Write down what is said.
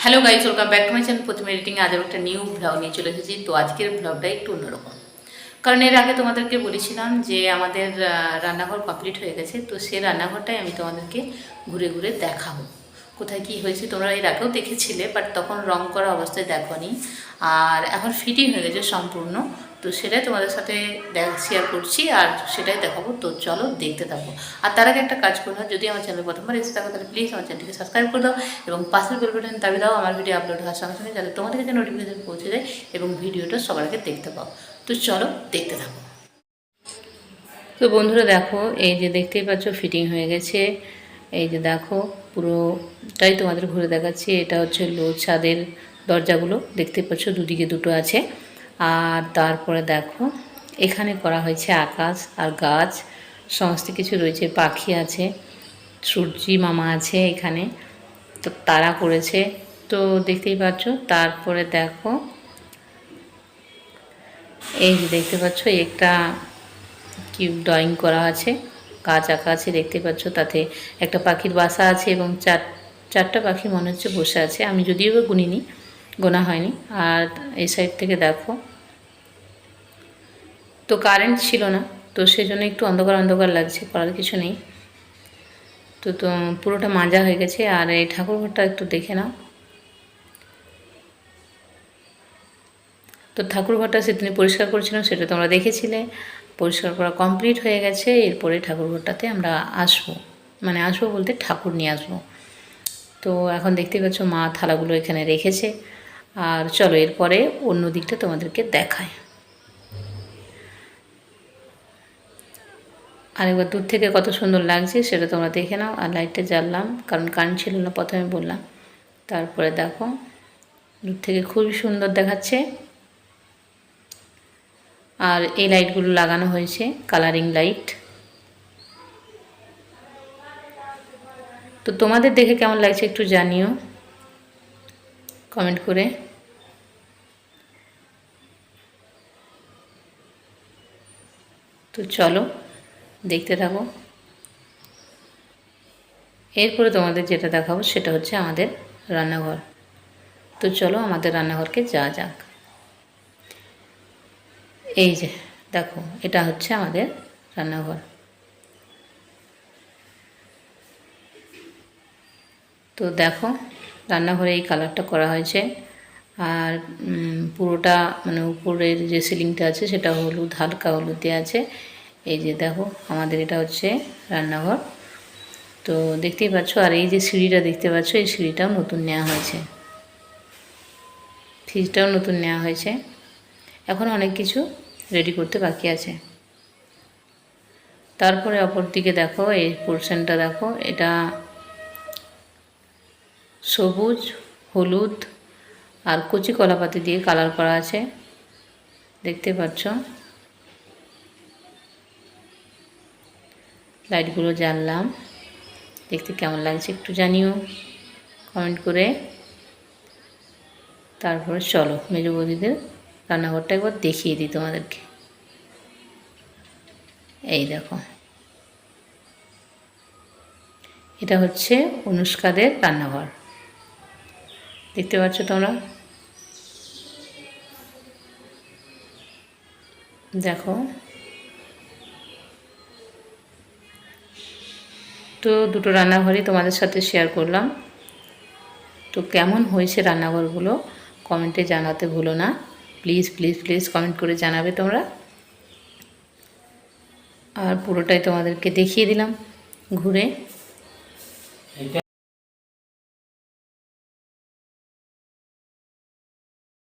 Hello guys, welcome back to my channel Pratima editing. আজও একটা new blog নিয়ে চলে এসেছি। তো আজকের ব্লগটা একটু অন্যরকম, কারণ এর আগে তোমাদেরকে বলেছিলাম যে আমাদের রান্নাঘর কমপ্লিট হয়ে গেছে। তো সেই রান্নাঘরটাই আমি তোমাদেরকে ঘুরে ঘুরে দেখাবো কোথায় কি হয়েছে। তোমরা এর আগেও দেখেছিলে, বাট তখন রং করা অবস্থায় দেখোনি, আর এখন ফিটিং হয়ে গেছে সম্পূর্ণ। তো সেটাই তোমাদের সাথে শেয়ার করছি আর সেটাই দেখাবো। তো চলো দেখতে থাকবো। আর তার আগে একটা কাজ করো, যদি আমার চ্যানেল প্রথমবার এসে থাকো তাহলে প্লিজ আমার চ্যানেলটিকে সাবস্ক্রাইব করে দাও এবং পাশের বেল বাটন দাবি দাও আমার ভিডিও আপলোড হওয়ার সঙ্গে সঙ্গে, যাতে তোমাদের কাছে নোটিফিকেশন পৌঁছে যায় এবং ভিডিওটা সবার আগে দেখতে পাও। তো চলো দেখতে থাকো। তো বন্ধুরা দেখো, এই যে দেখতেই পাচ্ছ ফিটিং হয়ে গেছে। এই যে দেখো পুরোটাই তোমাদের ঘুরে দেখাচ্ছি। এটা হচ্ছে লো ছাদের দরজাগুলো, দেখতে পাচ্ছ দুদিকে দুটো আছে। আর তারপরে দেখো এখানে করা হয়েছে আকাশ আর গাছ, সমস্ত কিছু রয়েছে। পাখি আছে, সূর্যি মামা আছে এখানে, তো তারা করেছে। তো দেখতেই পাচ্ছ। তারপরে দেখো এই যে দেখতে পাচ্ছ একটা কি ড্রয়িং করা আছে, গাছ আঁকা আছে দেখতে পাচ্ছ। তাতে একটা পাখির বাসা আছে এবং চারটা পাখি মনে হচ্ছে বসে আছে। আমি যদিও বা গুনিনি, গোনা হয়নি। আর এই সাইড থেকে দেখো, তো কারেন্ট ছিল না, তো সেজন্য একটু অন্ধকার অন্ধকার লাগছে, করার কিছু নেই। তো পুরোটা মাজা হয়ে গেছে। আর এই ঠাকুরঘরটা একটু দেখে নাও। তো ঠাকুরঘরটা সেদিন পরিষ্কার করেছিলাম, সেটা তোমরা দেখেছিলে। পরিষ্কার করা কমপ্লিট হয়ে গেছে। এরপরে ঠাকুরঘরটাতে আমরা আসবো, মানে আসবো বলতে ঠাকুর নিয়ে আসবো। তো এখন দেখতেই পাচ্ছ মা থালাগুলো এখানে রেখেছে। আর চলো এরপরে অন্য দিকটা তোমাদেরকে দেখায়। আরেকবার দূর থেকে কত সুন্দর লাগছে সেটা তোমরা দেখে নাও। আর লাইটটা জ্বাললাম কারণ কারেন্ট ছিল না, প্রথমে বললাম। তারপরে দেখো দূর থেকে খুবই সুন্দর দেখাচ্ছে। আর এই লাইটগুলো লাগানো হয়েছে কালারিং লাইট। তো তোমাদের দেখে কেমন লাগছে একটু জানিও কমেন্ট করে। তো চলো দেখতে থাকো। এরপরে তোমাদের যেটা দেখাবো সেটা হচ্ছে আমাদের রান্নাঘর। তো চলো আমাদের রান্নাঘরকে যাওয়া যাক। এই যে দেখো, এটা হচ্ছে আমাদের রান্নাঘর। তো দেখো রান্নাঘরে এই কালারটা করা হয়েছে। আর পুরোটা মানে উপরের যে সিলিংটা আছে সেটা হলুদ, হালকা হলুদ দিয়ে আছে। এই যে দেখো আমাদের এটা হচ্ছে রান্নাঘর। তো দেখতেই পাচ্ছ। আর এই যে সিঁড়িটা দেখতে পাচ্ছ, এই সিঁড়িটাও নতুন নেওয়া হয়েছে, ফ্রিজটাও নতুন নেওয়া হয়েছে। এখন অনেক কিছু রেডি করতে বাকি আছে। তারপরে অপর দিকে দেখো, এই পোর্শনটা দেখো, এটা সবুজ, হলুদ আর কচি কলাপাতি দিয়ে কালার করা আছে, দেখতে পাচ্ছ। লাইটগুলো জ্বাললাম, দেখতে কেমন লাগছে একটু জানিও কমেন্ট করে। তারপরে চলো মেজো বৌদিদের রান্নাঘরটা একবার দেখিয়ে দিই তোমাদেরকে। এই দেখো, এটা হচ্ছে অনুষ্কাদের রান্নাঘর, দেখতে পাচ্ছ তোমরা। দেখো, তো দুটো রান্নাঘরই তোমাদের সাথে শেয়ার করলাম। তো কেমন হয়েছে রান্নাঘরগুলো কমেন্টে জানাতে ভুলো না, প্লিজ প্লিজ প্লিজ কমেন্ট করে জানাবে তোমরা। আর পুরোটাই তোমাদেরকে দেখিয়ে দিলাম ঘুরে।